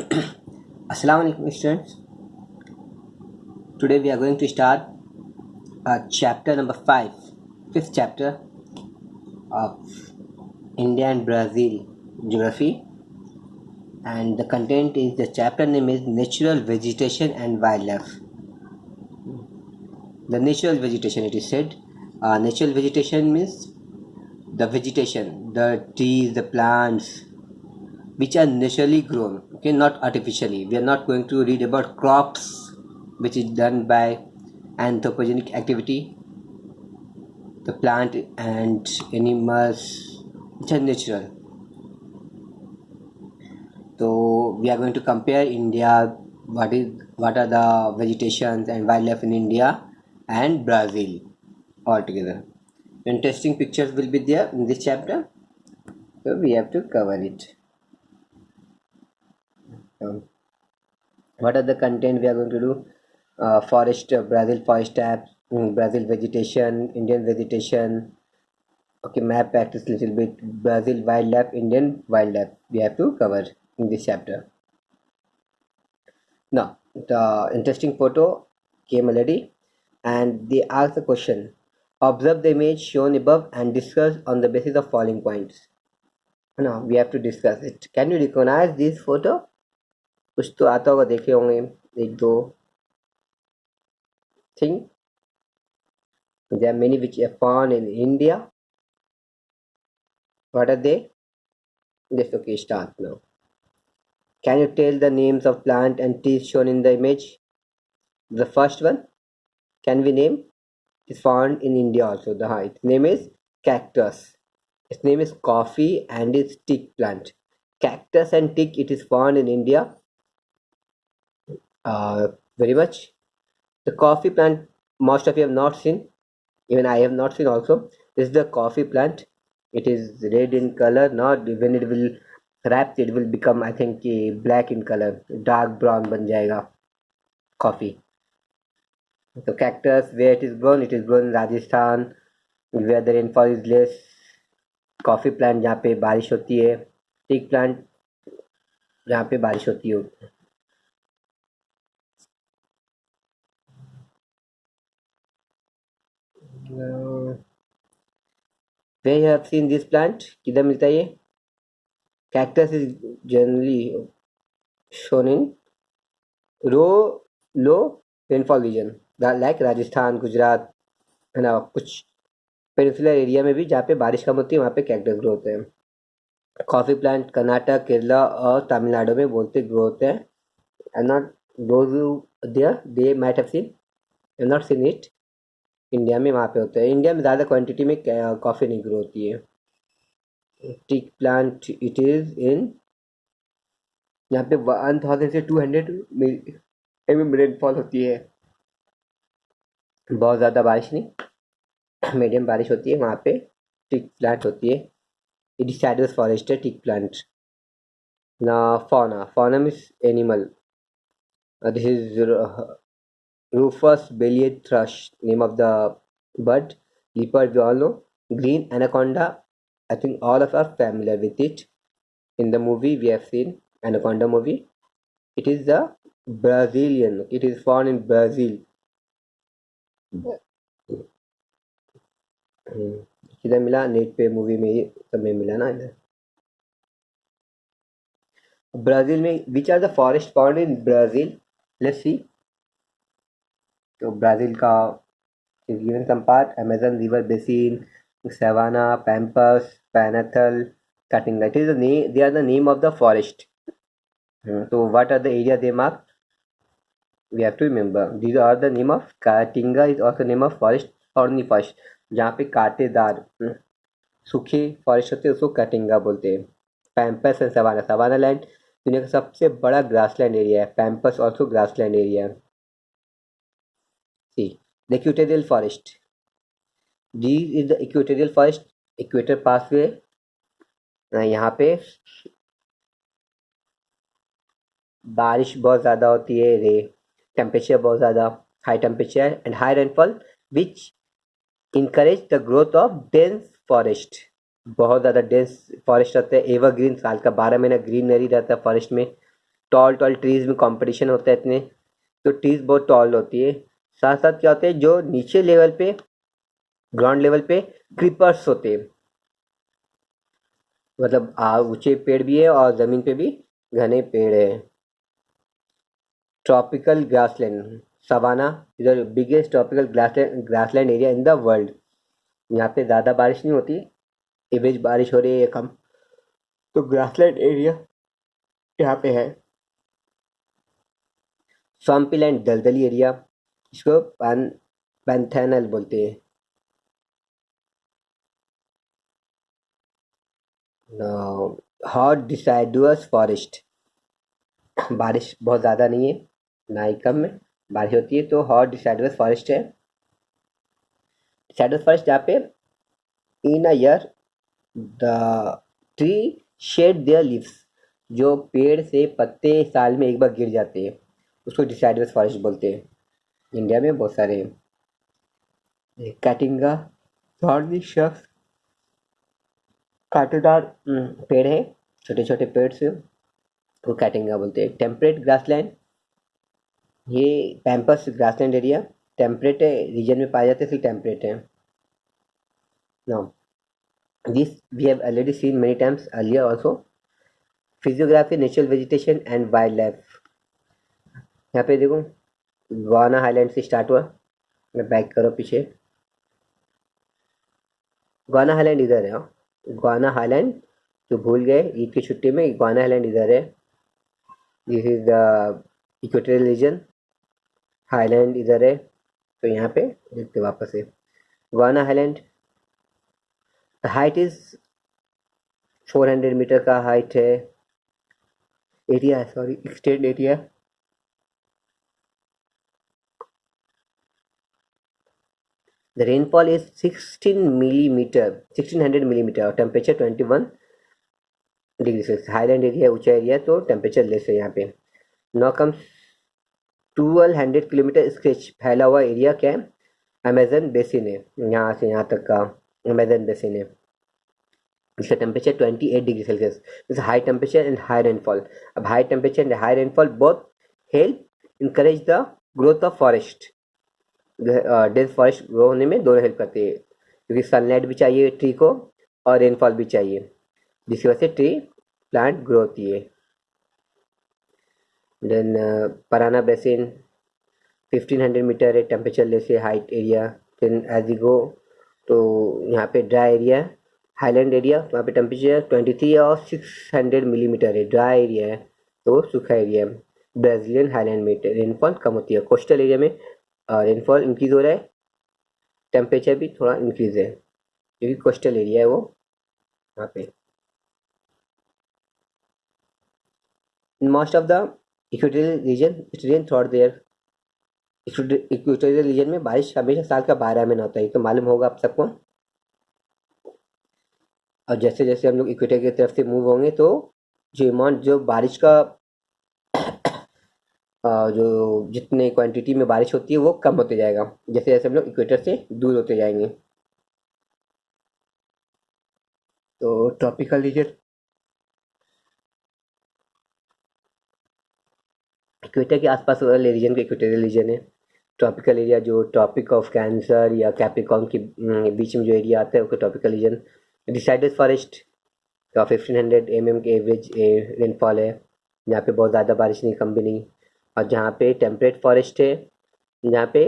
Assalamu alaikum students. Today we are going to start chapter number 5, fifth chapter of India and Brazil geography, and the content is the chapter name is natural vegetation and wildlife. The natural vegetation, it is said, natural vegetation means the vegetation, the trees, the plants which are naturally grown, okay, not artificially. We are not going to read about crops which is done by anthropogenic activity. The plant and animals which are natural. So we are going to compare India, what are the vegetations and wildlife in India and Brazil altogether. Interesting pictures will be there in this chapter, so we have to cover it. What are the content we are going to do? Forest, Brazil forest types, Brazil vegetation, Indian vegetation. Okay, map practice little bit. Brazil wildlife, Indian wildlife. We have to cover in this chapter. Now, the interesting photo came already, and they asked the question: observe the image shown above and discuss on the basis of following points. Now we have to discuss it. Can you recognize this photo? कुछ तो आता होगा, देखे होंगे एक दो thing. There are many which are found in India. What are they? Just okay, start now. Can you tell the names of plant and trees shown in the image? The first one, can we name? Is found in India also. Its name is cactus. Its name is coffee and it's teak plant. Cactus and teak, it is found in India very much. The coffee plant, most of you have not seen. Even I have not seen also. This is the coffee plant. It is red in color. Not when it will wrap, it will become, I think, black in color. Dark brown ban jayega. Coffee. So cactus, where it is grown in Rajasthan, where the rainfall is less. Coffee plant जहाँ पे बारिश होती है, teak plant जहाँ पे बारिश होती है. Where you have seen this plant? किधर मिलता है ये? Cactus is generally shown in low rainfall region, like Rajasthan, Gujarat, है ना. कुछ पेनिनसुलर एरिया में भी जहाँ पे बारिश कम होती है वहाँ पे कैक्टस ग्रो होते हैं. कॉफ़ी प्लांट कर्नाटक, केरला और तमिलनाडु में बोलते ग्रो होते हैं. And not those there, they might have seen, I not seen it. India में वहाँ पे होते हैं. इंडिया में ज़्यादा क्वांटिटी में कॉफ़ी नहीं ग्रो होती है. Teak plant, it is in, यहाँ पे 1000 से 200 mm रेनफॉल होती है. बहुत ज़्यादा बारिश नहीं, मीडियम बारिश होती है. वहाँ पे टीक प्लांट होती है. It is deciduous forest, teak plant. Now fauna means animal. This is Rufus bellied thrush, name of the bird. Leopard, we all know. Green anaconda, I think all of us are familiar with it. In the movie we have seen anaconda movie. It is the Brazilian. It is found in Brazil. किधर मिला? Net पे movie में ही सब में मिला ना इधर. Brazil में which are the forest found in Brazil? Let's see. तो ब्राज़ील का is given some part: Amazon river basin, savanna, pampas, panethal, caatinga. It is the name. They are the name of the forest. So what are the area they mark? We have to remember. These are the name of caatinga is also name of forest, thorny forest. जहाँ पे कांटेदार सूखे forest होते हैं उसको Caatinga बोलते हैं. Pampas and savanna, savanna land दुनिया का सबसे बड़ा ग्रासलैंड एरिया है. Pampas also grassland area. See the equatorial forest. This is the equatorial forest, equator पासवे. यहाँ पे बारिश बहुत ज़्यादा होती है, टेम्परेचर बहुत ज़्यादा high temperature and high rainfall which encourage the growth of dense forest. बहुत ज़्यादा डेंस फॉरेस्ट रहता है. एवरग्रीन, साल का 12 महीना ग्रीनरी रहता है फॉरेस्ट में. टॉल टॉल ट्रीज में कंपटीशन होता है इतने, तो ट्रीज बहुत टॉल होती है। साथ साथ क्या होते हैं, जो नीचे लेवल पे, ग्राउंड लेवल पे क्रीपर्स होते हैं, मतलब ऊंचे पेड़ भी है और ज़मीन पे भी घने पेड़ है। Tropical grassland savanna is the biggest tropical grassland area in the world. यहाँ पे ज़्यादा बारिश नहीं होती, एवरेज बारिश हो रही है कम, तो ग्रासलैंड एरिया यहाँ पे है। स्वाम्पी लैंड दलदली एरिया, इसको पैंथेनल बोलते हैं। हॉट डिसाइडुअस फॉरेस्ट, बारिश बहुत ज़्यादा नहीं है ना ही कम में बारिश होती है, तो हॉट डिसाइडुअस फॉरेस्ट है। डिसाइडुअस फॉरेस्ट जहाँ पे in a year the tree shed their leaves, जो पेड़ से पत्ते साल में एक बार गिर जाते हैं, उसको डिसाइडुअस फॉरेस्ट बोलते हैं। इंडिया में बहुत सारे हैं। कैटिंगा थॉर्नी शख्स कांटेदार पेड़ है, छोटे छोटे पेड़ से, वो कैटिंगा बोलते हैं। टेम्परेट ग्रासलैंड, ये pampas grassland area temperate region में पाए जाते हैं, इसलिए टेम्परेट है। Now this we have already seen many times earlier also. Physiography, natural vegetation and wildlife. यहाँ पे देखो गोवाना हाईलैंड से स्टार्ट हुआ, मैं बैक करो पीछे। गोवाना हाईलैंड इधर है, गोवाना हाईलैंड जो भूल गए ईद की छुट्टी में, गोवाना हाईलैंड इधर है। This is the equatorial reason, highland इधर है, तो यहाँ पे देखते वापस है गोवाना हाईलैंड। हाइट इज 400 मीटर का हाइट है, एरिया है, sorry extend area. The rainfall is 1600 millimeter और temperature 21 degree Celsius. Highland area ऊंचा एरिया तो टेम्परेचर लेस है यहाँ पे। नौ कम 1200 किलोमीटर स्केच फैला हुआ एरिया क्या है, अमेजन बेसिन है, यहाँ से यहाँ तक का अमेजन बेसिन है। इसका temperature 28 degree Celsius, high temperature and high rainfall. अब high temperature and high rainfall both help encourage the growth of forest, dense forest grow होने में दोनों हेल्प करते हैं, क्योंकि सनलाइट भी चाहिए ट्री को और रेनफॉल भी चाहिए, जिसकी वजह से ट्री प्लांट ग्रो होती है। देन पराना बेसिन 1500 मीटर है, टेम्परेचर लेस है, height area. Then as you go तो यहाँ पे ड्राई एरिया, हाईलैंड एरिया, वहाँ पे टेम्परेचर 23 और 600 मिलीमीटर है, ड्राई एरिया है, तो सूखा एरिया है। ब्राज़ीलियन हाईलैंड में रेनफॉल कम होती है, कोस्टल एरिया में रेनफॉल इंक्रीज हो रहा है, टेम्परेचर भी थोड़ा इंक्रीज है, क्योंकि कोस्टल एरिया है वो यहाँ पे। In most of the equatorial region it rain throughout there. Equatorial region में बारिश हमेशा साल का 12 महीना होता है, तो मालूम होगा आप सबको। और जैसे जैसे हम लोग इक्वेटर की तरफ से मूव होंगे तो जो अमाउंट, जो बारिश का जो जितने क्वांटिटी में बारिश होती है वो कम होते जाएगा, जैसे जैसे हम लोग इक्वेटर से दूर होते जाएंगे। तो ट्रॉपिकल रीजन, इक्वेटर के आसपास वाले रीजन को इक्वेटोरियल रीजन है। ट्रॉपिकल एरिया जो ट्रॉपिक ऑफ कैंसर या कैप्रिकॉर्न के बीच में जो एरिया आता है उसको ट्रॉपिकल रीजन। डिसाइडेड फॉरेस्ट का 1500 mm के एवरेज रेनफॉल है, जहाँ पे बहुत ज़्यादा बारिश नहीं कम भी नहीं। और जहाँ पे टेम्परेट फॉरेस्ट है, जहाँ पे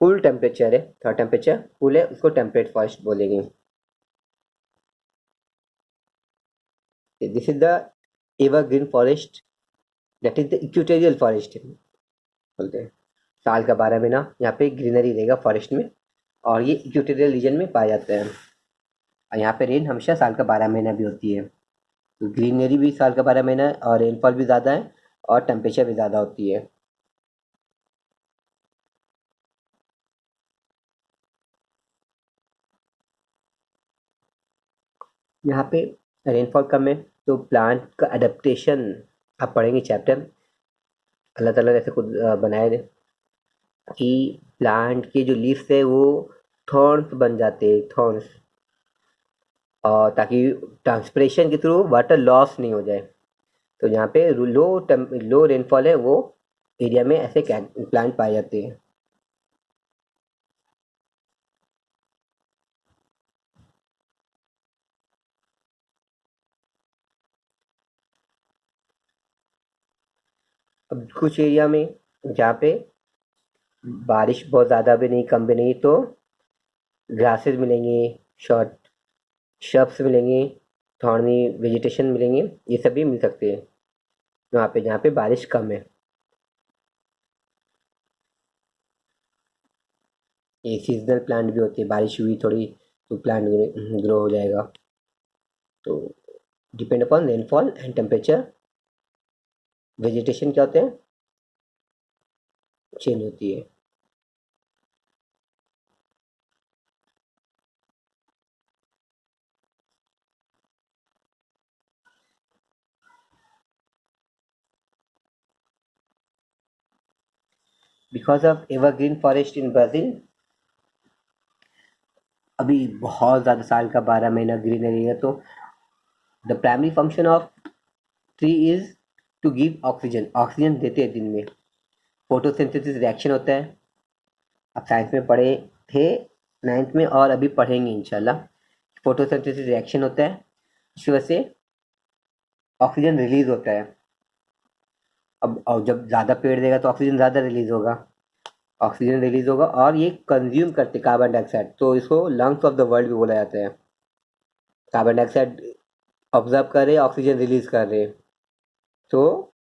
कूल टेम्परेचर है, थोड़ा टेम्परेचर कूल है, उसको टेम्परेट फॉरेस्ट बोलेंगे। This is the evergreen forest, that is the equatorial forest बोलते हैं। साल का 12 महीना यहाँ पे ग्रीनरी रहेगा फॉरेस्ट में, और ये इक्वेटोरियल रीजन में पाया जाता है। और यहाँ पे रेन हमेशा साल का 12 महीना भी होती है, तो ग्रीनरी भी साल का 12 महीना है, और रेनफॉल भी ज़्यादा है, और टेम्परेचर भी ज़्यादा होती है। यहाँ पे रेनफॉल कम है, तो प्लांट का अडेप्टेशन आप पढ़ेंगे चैप्टर, अल्लाह ताला ने ऐसे खुद बनाए थे कि प्लांट के जो लीव्स है वो थॉर्न्स बन जाते हैं, थॉर्न्स, और ताकि ट्रांसपिरेशन के थ्रू वाटर लॉस नहीं हो जाए। तो जहाँ पे लो रेनफॉल है वो एरिया में ऐसे प्लांट पाए जाते हैं। अब कुछ एरिया में जहाँ पे बारिश बहुत ज़्यादा भी नहीं कम भी नहीं, तो ग्रासेस मिलेंगे, शॉर्ट श्रब्स मिलेंगे, थॉर्नी वेजिटेशन मिलेंगे, ये सब भी मिल सकते हैं वहाँ पे जहाँ पे बारिश कम है। ये सीजनल प्लांट भी होते हैं, बारिश हुई थोड़ी तो प्लांट ग्रो हो जाएगा। तो depend upon rainfall and temperature vegetation क्या होते हैं, चेंज होती है। Because of evergreen forest in Brazil, अभी बहुत ज़्यादा साल का 12 महीना ग्रीनरी है, तो the primary function of tree is to give oxygen. Oxygen देते हैं दिन में, फोटोसिंथेसिस रिएक्शन होता है। आप साइंस में पढ़े थे 9th में, और अभी पढ़ेंगे इंशाल्लाह। फोटोसिंथेसिस रिएक्शन होता है, इस वजह से ऑक्सीजन रिलीज होता है। अब और जब ज़्यादा पेड़ देगा तो ऑक्सीजन ज़्यादा रिलीज होगा, ऑक्सीजन रिलीज होगा और ये कंज्यूम करते कार्बन डाइऑक्साइड, तो इसको लंग्स ऑफ द वर्ल्ड भी बोला जाता है। कार्बन डाइऑक्साइड ऑब्जर्व कर रहे, ऑक्सीजन रिलीज कर रहे। तो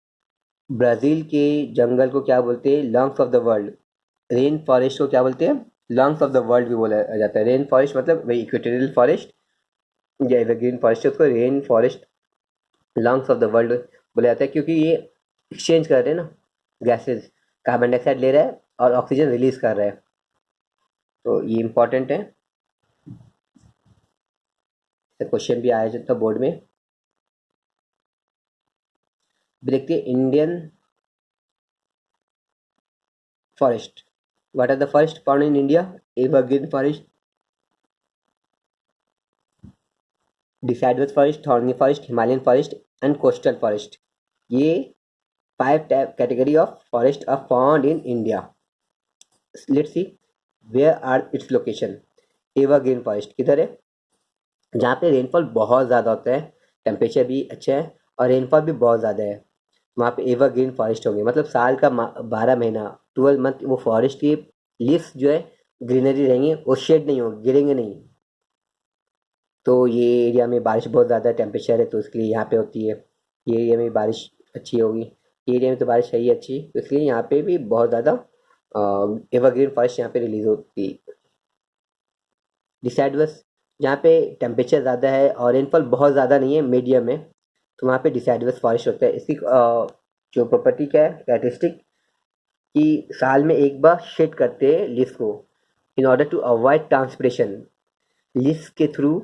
ब्राज़ील के जंगल को क्या बोलते हैं, lungs of the world. Rain forest को क्या बोलते हैं, लंग्स ऑफ द वर्ल्ड भी बोला जाता है। रेन फॉरेस्ट मतलब वही इक्वेटोरियल फॉरेस्ट या एवरग्रीन फॉरेस्ट है, उसको rain forest lungs of the world बोला जाता है, क्योंकि ये एक्सचेंज कर रहे हैं ना गैसेज, कार्बन डाइऑक्साइड ले रहा है और ऑक्सीजन रिलीज कर रहा है, तो ये इंपॉर्टेंट है। क्वेश्चन भी आया था बोर्ड में। देखते Indian forest, what are the forest found in India, evergreen forest, deciduous forest, thorny forest, Himalayan forest and coastal forest. ये 5 category of forest are found in India. Let's see where are its location. Evergreen forest किधर है, जहाँ पे rainfall बहुत ज़्यादा होता है, temperature भी अच्छा है और रेनफॉल भी बहुत ज़्यादा है, वहाँ पे एवरग्रीन फॉरेस्ट होंगे। मतलब साल का 12 महीना 12 मंथ वो फॉरेस्ट की लीव्स जो है ग्रीनरी रहेंगी, वो शेड नहीं होगी, गिरेंगे नहीं। तो ये एरिया में बारिश बहुत ज़्यादा टेम्परेचर है, तो इसके लिए यहाँ पे होती है। ये एरिया में बारिश अच्छी होगी, ये एरिया में तो बारिश है ही अच्छी, तो इसलिए यहाँ पे भी बहुत ज़्यादा एवरग्रीन फॉरेस्ट यहाँ पे रिलीज होती है। डिसाइडवस, जहाँ पे टेम्परेचर ज़्यादा है और रेनफॉल बहुत ज़्यादा नहीं है, मीडियम है, तो वहाँ पे डिसाइडवस फॉरेस्ट होता है। इसकी जो प्रॉपर्टी क्या है, कैरेक्टरिस्टिक, कि साल में एक बार शेड करते हैं लीफ को in order to avoid transpiration. Leaf के थ्रू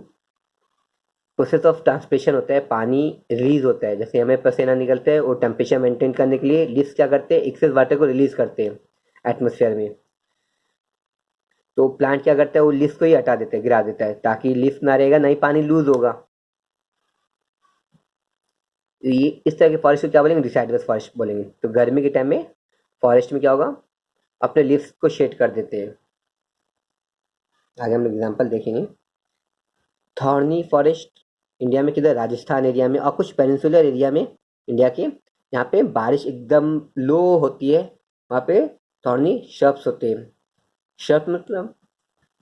प्रोसेस ऑफ ट्रांसपिरेशन होता है, पानी रिलीज होता है, जैसे हमें पसीना निकलता है, वो टेम्परेचर मेंटेन करने के लिए लीफ क्या करते हैं, एक्सेस वाटर को रिलीज करते हैं एटमोसफेयर में। तो प्लांट क्या करता है, वो लीफ को ही हटा देता है, गिरा देता है, ताकि लीफ ना रहेगा, नहीं पानी लूज होगा। तो ये इस तरह के फॉरेस्ट को क्या बोलेंगे, डिसाइडस फॉरेस्ट बोलेंगे। तो गर्मी के टाइम में फॉरेस्ट में क्या होगा, अपने लीव्स को शेड कर देते हैं। आगे हम एग्जांपल देखेंगे। थॉर्नी फॉरेस्ट इंडिया में किधर, राजस्थान एरिया में और कुछ पेनिनसुलर एरिया में इंडिया के, यहाँ पे बारिश एकदम लो होती है, वहाँ पे थॉर्नी श्रब्स होते हैं। श्रब मतलब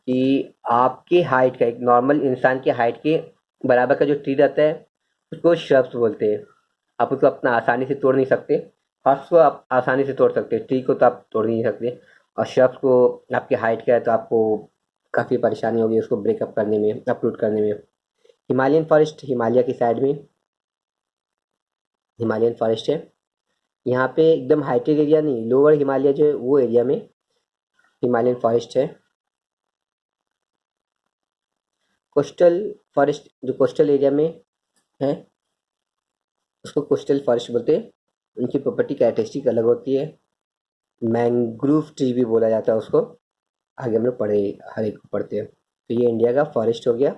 कि आपके हाइट का, एक नॉर्मल इंसान के हाइट के बराबर का जो ट्री रहता है, उसको श्रब्स बोलते हैं। आप उसको अपना आसानी से तोड़ नहीं सकते, हर्ब्स को आप आसानी से तोड़ सकते हैं, ट्री को तो आप तोड़ नहीं सकते, और श्रब्स को आपके हाइट का है तो आपको काफ़ी परेशानी होगी उसको ब्रेकअप करने में, अपरूट करने में। हिमालयन फॉरेस्ट हिमालय की साइड में हिमालयन फॉरेस्ट है, यहाँ पे एकदम हाइटेड एरिया नहीं, लोअर हिमालय जो है वो एरिया में हिमालयन फॉरेस्ट है। कोस्टल फॉरेस्ट जो कोस्टल एरिया में है, उसको कोस्टल फॉरेस्ट बोलते हैं। उनकी प्रॉपर्टी कैरेक्टरिस्टिक अलग होती है। मैंग्रोव ट्री भी बोला जाता है उसको, आगे हम लोग पढ़े, हर एक को पढ़ते हैं। तो ये इंडिया का फॉरेस्ट हो गया,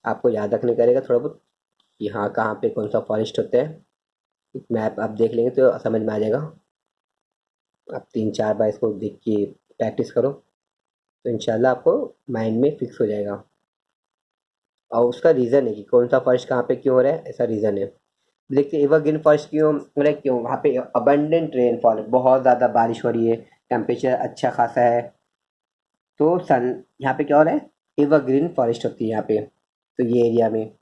आपको याद रखने करेगा थोड़ा बहुत, यहाँ कहाँ पे कौन सा फॉरेस्ट होता है। मैप आप देख लेंगे तो समझ में आ जाएगा। आप 3-4 बार इसको देख के प्रैक्टिस करो तो इंशाल्लाह आपको माइंड में फिक्स हो जाएगा। और उसका रीज़न है कि कौन सा फर्श कहाँ पे क्यों हो रहा है, ऐसा रीज़न है। देखते एवरग्रीन फॉरेस्ट क्यों हो रहा है, क्यों वहाँ पे अबंडेंट रेनफॉल है, बहुत ज़्यादा बारिश हो रही है, टेम्परेचर अच्छा खासा है। तो सन यहाँ पे क्या हो रहा है, एवरग्रीन फॉरेस्ट होती है यहाँ पे। तो ये एरिया में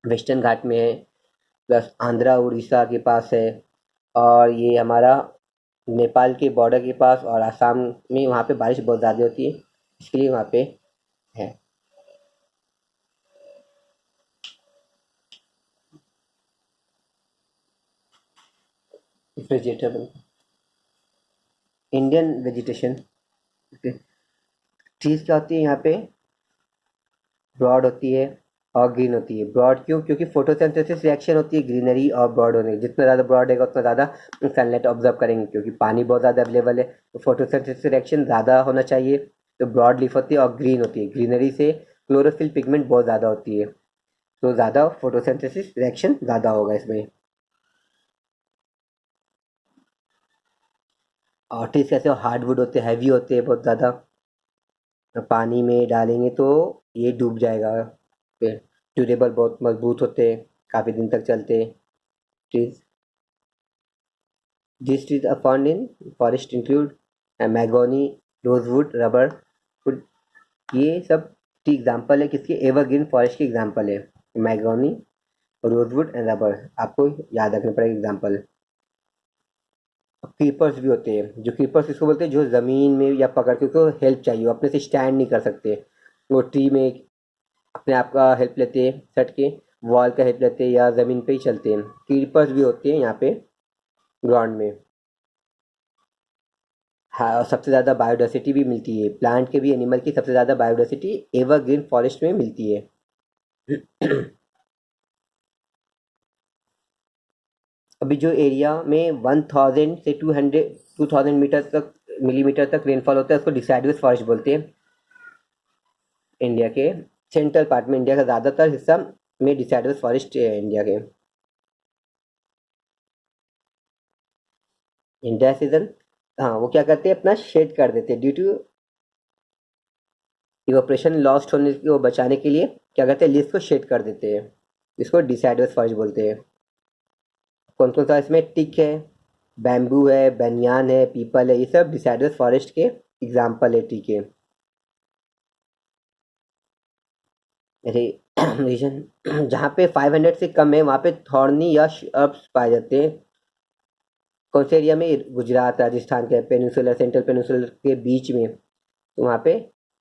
वेस्टर्न घाट में है, प्लस आंध्रा उड़ीसा के पास है, और ये हमारा नेपाल के बॉर्डर के पास, और आसाम में वहाँ पे बारिश बहुत ज़्यादा होती है, इसके लिए वहाँ पे है। वेजिटेबल इंडियन वेजिटेशन चीज़ क्या होती है यहाँ पे, ब्रॉड होती है और ग्रीन होती है। ब्रॉड क्यों, क्योंकि फोटोसिंथेसिस रिएक्शन होती है ग्रीनरी और ब्रॉड होने की। जितना ज़्यादा ब्रॉड रहेगा उतना ज़्यादा सनलाइट ऑब्जर्व करेंगे, क्योंकि पानी बहुत ज़्यादा अवेलेबल है, तो फोटोसिंथेसिस रिएक्शन ज़्यादा होना चाहिए। तो ब्रॉड लीफ होती है और ग्रीन होती है, ग्रीनरी से क्लोरोफिल पिगमेंट बहुत ज़्यादा होती है, तो ज़्यादा फोटोसिंथेसिस रिएक्शन ज़्यादा होगा इसमें। और ट्रीज कैसे हार्डवुड होते हैं, हैवी होते हैं बहुत ज़्यादा, पानी में डालेंगे तो ये डूब जाएगा। फिर ड्यूरेबल बहुत मजबूत होते हैं, काफ़ी दिन तक चलते हैं trees. These trees are found in forest include mahogany, rosewood, rubber wood। ये सब की एग्जांपल है, किसके, एवरग्रीन फॉरेस्ट की एग्जांपल है। मैगोनी, रोजवुड एंड रबर आपको याद रखना पड़ेगा एग्जांपल। क्रीपर्स भी होते हैं, जो क्रीपर्स इसको बोलते हैं, जो ज़मीन में या पकड़ के उसको हेल्प चाहिए, वो अपने से स्टैंड नहीं कर सकते, वो ट्री में अपने आप का हेल्प लेते हैं, सट के वॉल का हेल्प लेते हैं या ज़मीन पे ही चलते हैं। क्रीपर्स भी होते हैं यहाँ पे ग्राउंड में। हाँ, और सबसे ज़्यादा बायोडाइवर्सिटी भी मिलती है, प्लांट के भी एनिमल की सबसे ज़्यादा बायोडाइवर्सिटी एवरग्रीन फॉरेस्ट में मिलती है। अभी जो एरिया में 1000 से 2000 मीटर तक मिलीमीटर तक रेनफॉल होता है उसको डिसाइडस फॉरेस्ट बोलते हैं। इंडिया के सेंट्रल पार्ट में, इंडिया का ज़्यादातर हिस्सा में डिसाइडस फॉरेस्ट है इंडिया के। इंडिया सीजन, हाँ वो क्या करते हैं, अपना शेड कर देते हैं ड्यू टू इवापोरेशन लॉस्ट होने को बचाने के लिए, क्या करते हैं, लीव्स को शेड कर देते हैं, इसको डिसाइडस फॉरेस्ट बोलते हैं। कौन कौन सा इसमें, टिक है, बैम्बू है, बनियान है, पीपल है, ये सब डिसाइडस फॉरेस्ट के एग्जाम्पल है, टिक है। रे रीजन जहाँ पे 500 से कम है वहाँ पे थॉर्नी या श्रब्स पाए जाते हैं। कौन से एरिया में, गुजरात राजस्थान के पेनिनसुलर, सेंट्रल पेनिनसुलर के बीच में, तो वहाँ पे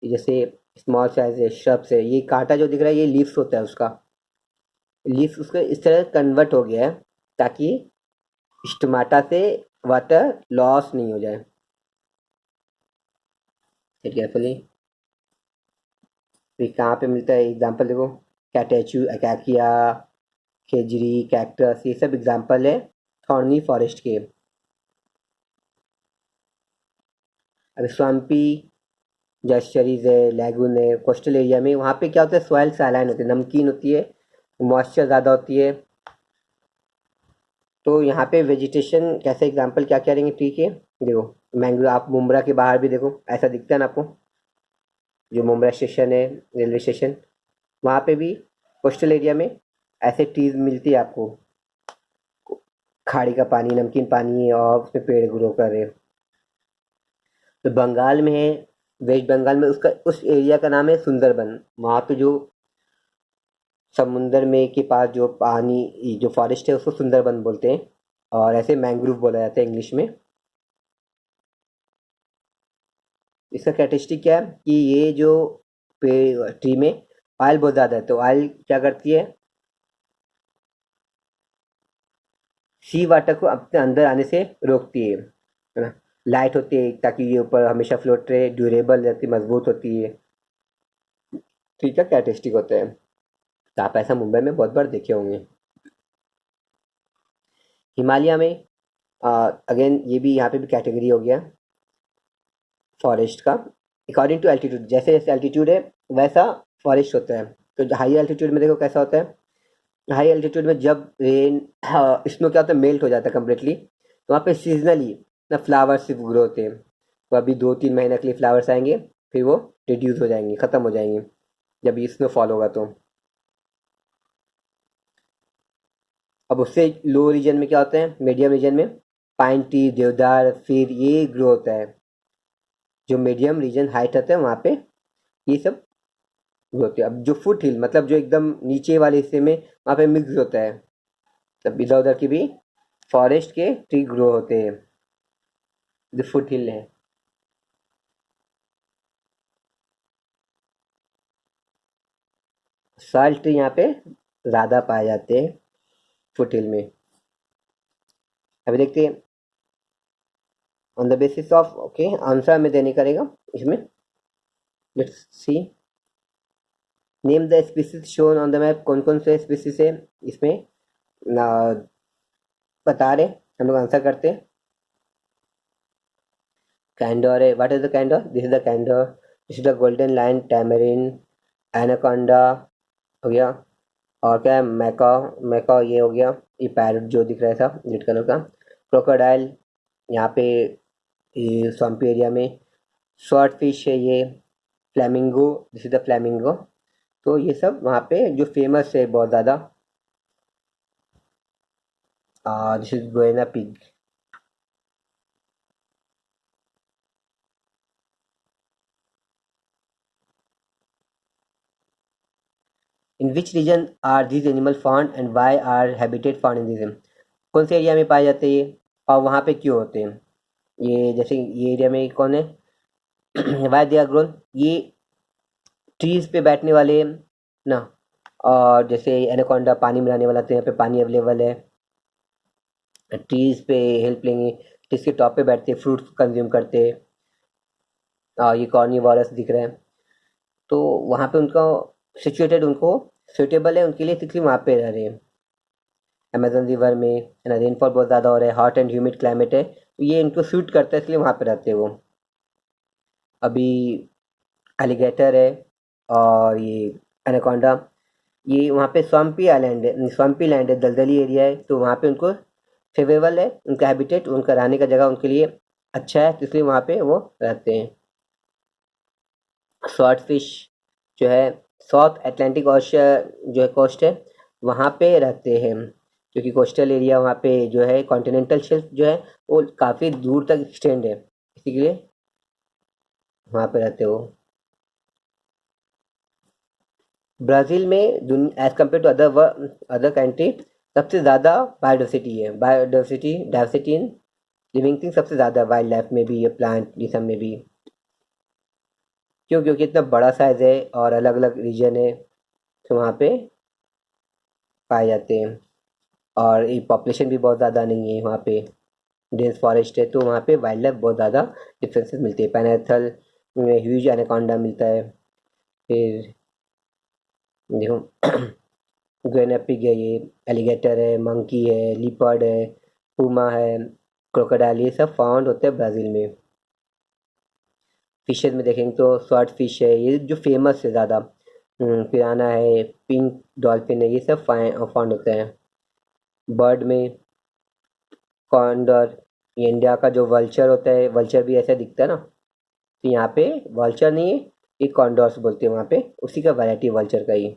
जैसे स्मॉल साइज है, श्रब्स है। ये कांटा जो दिख रहा है ये लीव्स होता है उसका, लीव्स उसका इस तरह कन्वर्ट हो गया है ताकि स्टोमाटा से वाटर लॉस नहीं हो जाए। केयरफुली, फिर कहाँ पे मिलता है एग्जाम्पल देखो, कैटेचू, अकैकिया, खेजरी, कैक्टस, ये सब एग्जाम्पल है थॉर्नी फॉरेस्ट के। अब स्वाम्पी जस्चरीज है, लैगून है, कोस्टल एरिया में, वहाँ पे क्या होता है, सॉइल सैलाइन होती है, नमकीन होती है, मॉइस्चर ज़्यादा होती है। तो यहाँ पे वेजिटेशन कैसे एग्जाम्पल क्या क्या रहेंगे, ठीक है। देखो मैंग्रो, आप मुम्बरा के बाहर भी देखो ऐसा दिखता है ना आपको, जो मुम्बरा स्टेशन है, रेलवे स्टेशन, वहाँ पे भी कोस्टल एरिया में ऐसे ट्रीज मिलती है आपको, खाड़ी का पानी, नमकीन पानी है और उसमें पेड़ ग्रो कर रहे हैं। तो बंगाल में है, वेस्ट बंगाल में उसका उस एरिया का नाम है सुंदरबन। वहाँ पे जो समुंदर में के पास जो पानी, जो फॉरेस्ट है उसको सुंदरबन बोलते हैं, और ऐसे मैंग्रोव बोला जाता है इंग्लिश में। इसका कैरेक्टरिस्टिक क्या है कि ये जो ट्री में ऑयल बहुत ज़्यादा है, तो ऑयल क्या करती है, सी वाटर को अपने अंदर आने से रोकती है ना। लाइट होती है ताकि ये ऊपर हमेशा फ्लोट रहे, ड्यूरेबल रहती, मजबूत होती है। तो इसका कैरेक्टरिस्टिक होता है, तो आप ऐसा मुंबई में बहुत बार देखे होंगे। हिमालय में अगेन ये भी, यहाँ पे भी कैटेगरी हो गया फॉरेस्ट का, अकॉर्डिंग टू एल्टीट्यूड, जैसे जैसे एल्टीट्यूड है वैसा फॉरेस्ट होता है। तो हाई एल्टीट्यूड में देखो कैसा होता है, हाई एल्टीट्यूड में जब रेन स्नो क्या होता है, मेल्ट हो जाता है कम्प्लीटली, तो वहाँ पे सीजनली ना फ्लावर्स सिर्फ ग्रो होते हैं। तो अभी 2-3 महीने के लिए फ्लावर्स आएंगे, फिर वो रिड्यूस हो जाएंगे, ख़त्म हो जाएंगे जब ये स्नो फॉल होगा तो। अब उससे लो रीजन में क्या होता है, मीडियम रीजन में पाइन ट्री, देवदार, फिर ये ग्रो होता है। जो मीडियम रीजन हाइट रहता है वहाँ पे ये सब ग्रो होते हैं। अब जो फुट हिल मतलब जो एकदम नीचे वाले हिस्से में, वहाँ पे मिक्स होता है, तब इधर उधर की भी फॉरेस्ट के ट्री ग्रो होते हैं, जो फुट हिल है। साल ट्री यहाँ पे ज़्यादा पाए जाते हैं फुट हिल में। अभी देखते हैं on the basis of, okay answer हमें देने करेगा इसमें। Let's see, name the species shown on the map, कौन कौन से स्पीसीज है इसमें ना बता रहे, हम लोग आंसर करते हैं। कैंडोर है, what is the condor, this is the condor, this is the golden lion tamarin, anaconda हो गया, और क्या है, मैका, मैका ये हो गया, ये पैरट जो दिख रहा है था रेड कलर का, क्रोकोडाइल यहाँ पे ये स्वम्पी एरिया में, शॉर्ट फिश है ये, flamingo, this is the flamingo. तो ये सब वहाँ पे जो फेमस है बहुत ज़्यादा, this is guinea pig. In which region are this animal found and why are habitat found in this, कौन से एरिया में पाए जाते हैं ये और वहाँ पे क्यों होते हैं ये, जैसे ये एरिया में कौन है वाई दे आर ग्रोन, ये ट्रीज पे बैठने वाले ना, और जैसे एनाकोंडा पानी में रहने वाला, तो यहाँ पे पानी अवेलेबल है, ट्रीज पे हेल्प लेंगे, ट्रीज के टॉप पे बैठते फ्रूट्स कंज्यूम करते। ये कॉर्निवोरस दिख रहे हैं, तो वहाँ पे उनका सिचुएटेड, उनको सुटेबल है उनके लिए, इसलिए वहाँ पे रह रहे हैं। अमेजन रिवर में है ना, रेनफॉल बहुत ज़्यादा हो रहा है, हॉट एंड ह्यूमिड क्लाइमेट है, तो ये इनको सूट करता है, इसलिए वहाँ पे रहते हैं वो। अभी एलिगेटर है और ये एनाकोंडा, ये वहाँ पे स्वम्पी आइलैंड है, स्वम्पी लैंड है, दलदली एरिया है, तो वहाँ पे उनको फेवरेबल है, उनका हैबिटेट, उनका रहने का जगह उनके लिए अच्छा है, तो इसलिए वहाँ पे वो रहते हैं। स्वॉर्ड फिश जो है साउथ अटलांटिक ओशन जो है कोस्ट है, वहाँ पे रहते हैं, क्योंकि कोस्टल एरिया वहाँ पे जो है कॉन्टिनेंटल शेल्फ जो है वो काफ़ी दूर तक एक्सटेंड है, इसीलिए वहाँ पे रहते हो। ब्राज़ील में दुनिया as compare to other country सबसे ज़्यादा बायोडाइवर्सिटी है, biodiversity diversity in living thing सबसे ज़्यादा, वाइल्ड लाइफ में भी, प्लांट ये सब में भी। क्यों, क्योंकि इतना बड़ा साइज़ है और अलग अलग रीजन है, तो वहाँ पे पाए जाते हैं। और ये पॉपुलेशन भी बहुत ज़्यादा नहीं है वहाँ पे, डेंस फॉरेस्ट है, तो वहाँ पे वाइल्ड लाइफ बहुत ज़्यादा डिफरेंसेस मिलती है। पैनाथल में ह्यूज एनाकोंडा मिलता है, फिर देखो ग्रेनापिग है, ये एलिगेटर है, मंकी है, लिपर्ड है, पूमा है, क्रोकोडाइल, ये सब फाउंड होते हैं ब्राज़ील में। फिशेज में देखेंगे तो स्वॉर्ड फिश है, ये जो फेमस है ज़्यादा, पिराना है, पिंक डॉल्फिन है, ये सब फाउंड होते हैं। बर्ड में कॉन्डर, ये इंडिया का जो वल्चर होता है, वल्चर भी ऐसा दिखता है ना, तो यहाँ पे वल्चर नहीं है, ये कॉन्डोर्स बोलते हैं वहाँ पे, उसी का वैरायटी वल्चर का ही।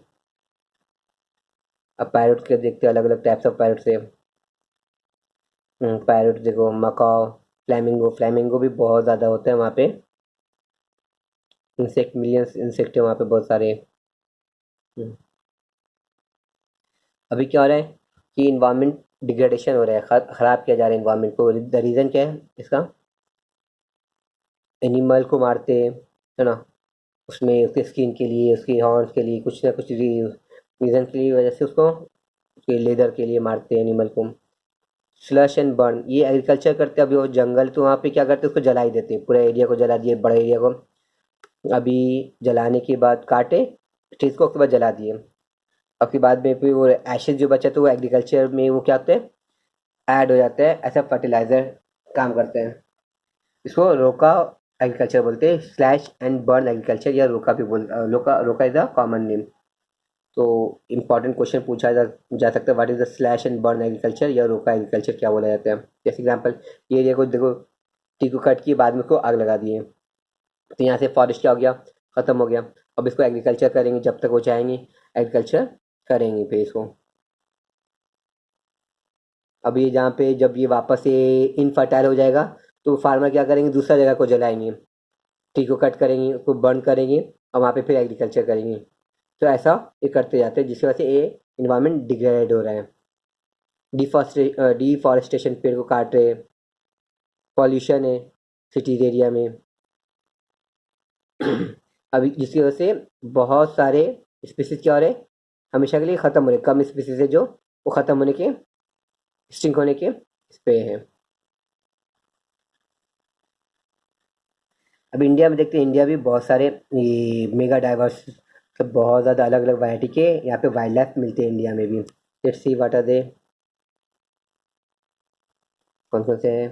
अब पैरट के देखते हैं, अलग अलग टाइप्स ऑफ पैरट से, पैरट देखो, मकाओ, फ्लैमिंगो, फ्लैमिंगो भी बहुत ज़्यादा होते हैं वहाँ पे, इंसेक्ट मिलियंस इंसेक्ट है वहाँ पे बहुत सारे। हम्म, अभी क्या हो रहा है कि इन्वायरमेंट डिग्रेडेशन हो रहा है, ख़राब किया जा रहा है इन्वायरमेंट को, द रीज़न क्या है इसका, एनिमल को मारते हैं, है ना, उसमें उसके स्किन के लिए, उसकी हॉर्न्स के लिए, कुछ ना कुछ रीज़न के लिए वजह से उसको, उसके लेदर के लिए मारते हैं एनिमल को। स्लश एंड बर्न, ये एग्रीकल्चर करते हैं, अभी वो जंगल, तो वहाँ पे क्या करते हैं, उसको जला ही देते हैं, पूरे एरिया को जला दिए, बड़े एरिया को। अभी जलाने के बाद काटे ट्रीज को, उसके बाद जला दिए, अब के बाद में फिर वो एशेज जो बचा, तो वो एग्रीकल्चर में वो क्या होते हैं, ऐड हो जाता है, ऐसा फर्टिलाइजर काम करते हैं। इसको रोका एग्रीकल्चर बोलते हैं, स्लैश एंड बर्न एग्रीकल्चर, या रोका भी रोका, रोका इज द कॉमन नेम। तो इम्पॉर्टेंट क्वेश्चन पूछा जा सकता है, what is the slash and burn agriculture या रोका एग्रीकल्चर क्या बोला जाता है। जैसे एग्जाम्पल, ये एरिया को देखो, टी को कट किए, बाद में उसको आग लगा दिए, तो यहाँ से फॉरेस्ट क्या हो गया, ख़त्म हो गया। अब इसको एग्रीकल्चर करेंगे, जब तक वो चाहेंगे एग्रीकल्चर करेंगे फिर इसको। अब ये जहाँ पे जब ये वापस से इनफर्टाइल हो जाएगा, तो फार्मर क्या करेंगे, दूसरा जगह को जलाएंगे, ट्री को कट करेंगे, उसको बर्न करेंगे, और वहाँ पे फिर एग्रीकल्चर करेंगे। तो ऐसा ये करते जाते हैं, जिसकी वजह से ये इन्वायरमेंट डिग्रेड हो रहा है। डिफॉरेस्टेशन, पेड़ को काट रहे, पॉल्यूशन है सिटीज एरिया में। अभी जिसकी वजह से बहुत सारे स्पीसीज क्या हो रहे हैं, हमेशा के लिए ख़त्म हो रहे। कम स्पीसीज है जो वो ख़त्म होने के, एक्सटिंक्ट होने के इस पे है। अब इंडिया में देखते हैं, इंडिया भी बहुत सारे ये मेगा डाइवर्स, मतलब बहुत ज़्यादा अलग अलग वैरायटी के यहाँ पे वाइल्ड लाइफ मिलते हैं इंडिया में भी। Let's see what are they, कौन कौन से हैं।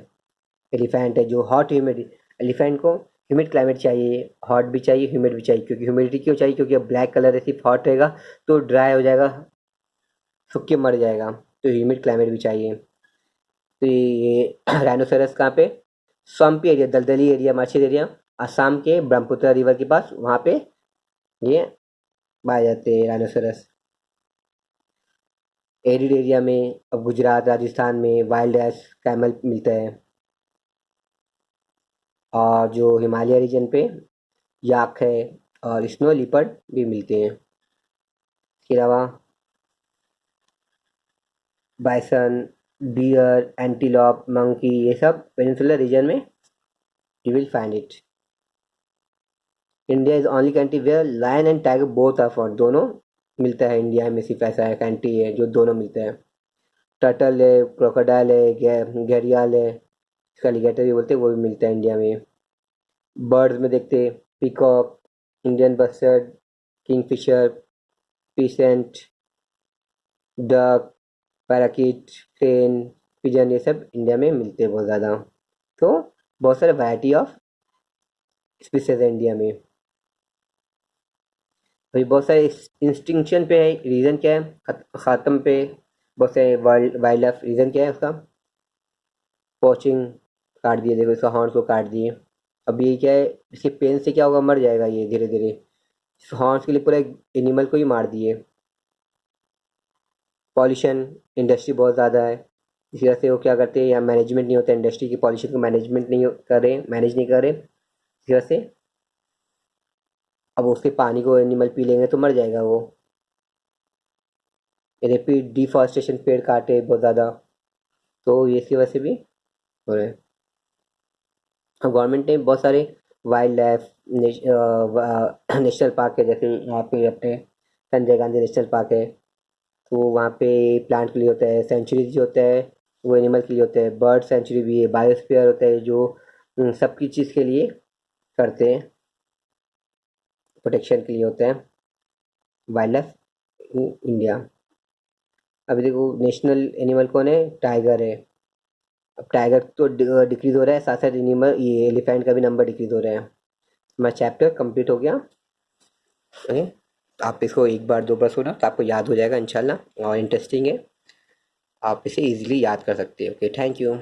एलिफेंट है जो हॉट ह्यूमिड, एलिफेंट को ह्यूमिड क्लाइमेट चाहिए, हॉट भी चाहिए, ह्यूमिड भी चाहिए। क्योंकि ह्यूमिडिटी क्यों चाहिए, क्योंकि अब ब्लैक कलर है, सिर्फ हॉट रहेगा तो ड्राई हो जाएगा, सूख के मर जाएगा, तो ह्यूमिड क्लाइमेट भी चाहिए। तो ये राइनोसेरस कहाँ पे, स्वम्पी एरिया, दलदली एरिया, मार्शल एरिया, असम के ब्रह्मपुत्र रिवर के पास, वहाँ पे ये पाए जाते हैं राइनोसेरस। एरिड एरिया में, अब गुजरात राजस्थान में वाइल्ड एस कैमल मिलता है। और जो हिमालय रीजन पे याक है, और स्नो लिपर्ड भी मिलते हैं। इसके अलावा बाइसन, डियर, एंटीलॉप, मंकी, ये सब पेनिनसुलर रीजन में you will find it. India is only country where lion and tiger both are found, दोनों मिलता है इंडिया में, सिर्फ ऐसा है कंट्री है जो दोनों मिलता है। टर्टल है, क्रोकोडाइल है, घड़ियाल है, इसका एलिगेटर भी बोलते हैं, वो भी मिलता है इंडिया में। बर्ड्स में देखते हैं, peacock, Indian bustard, Kingfisher, pheasant, duck, parakeet, crane, pigeon, ये सब इंडिया में मिलते हैं बहुत ज़्यादा। तो बहुत सारे वैरायटी ऑफ स्पीसीज है इंडिया में। अभी बहुत सारे इंस्टिंक्शन पे है, रीज़न क्या है, ख़त्म पे बहुत सारे वाइल्ड लाइफ, रीज़न क्या है उसका, पोचिंग, काट दिए, देखो इसका हॉर्न्स को काट दिए। अब ये क्या है, इसके पेन से क्या होगा, मर जाएगा ये धीरे धीरे। हॉर्न्स के लिए पूरा एनिमल को ही मार दिए। पॉल्यूशन, इंडस्ट्री बहुत ज़्यादा है, इसी वजह से वो क्या करते हैं, या मैनेजमेंट नहीं होता इंडस्ट्री की, पॉल्यूशन को मैनेजमेंट नहीं करे, मैनेज नहीं करे, इसी वजह से अब उसके पानी को एनिमल पी लेंगे तो मर जाएगा वो। रेपिड डिफॉरेस्टेशन, पेड़ काटे बहुत ज़्यादा, तो ये इसकी वजह से भी हो रहे हैं। गवर्नमेंट ने बहुत सारे वाइल्ड लाइफ नेशनल पार्क है, जैसे यहाँ पे अपने संजय गांधी नेशनल पार्क है, तो वहाँ पे प्लांट के लिए होता है, सेंचुरीज जो होता है वो एनिमल के लिए होता है, बर्ड सेंचुरी भी है, बायोस्फीयर होता है जो सबकी चीज़ के लिए करते हैं, प्रोटेक्शन के लिए होता है वाइल्ड लाइफ इन इंडिया। अभी देखो नेशनल एनिमल कौन है, टाइगर है। अब टाइगर तो डिक्रीज हो रहा है, साथ साथ एनिमल ये एलिफेंट का भी नंबर डिक्रीज हो रहा है। हमारा चैप्टर कंप्लीट हो गया। ओके, तो आप इसको एक बार दो बार सुना तो आपको याद हो जाएगा इंशाल्लाह, और इंटरेस्टिंग है, आप इसे इजीली याद कर सकते हैं। Okay, thank you.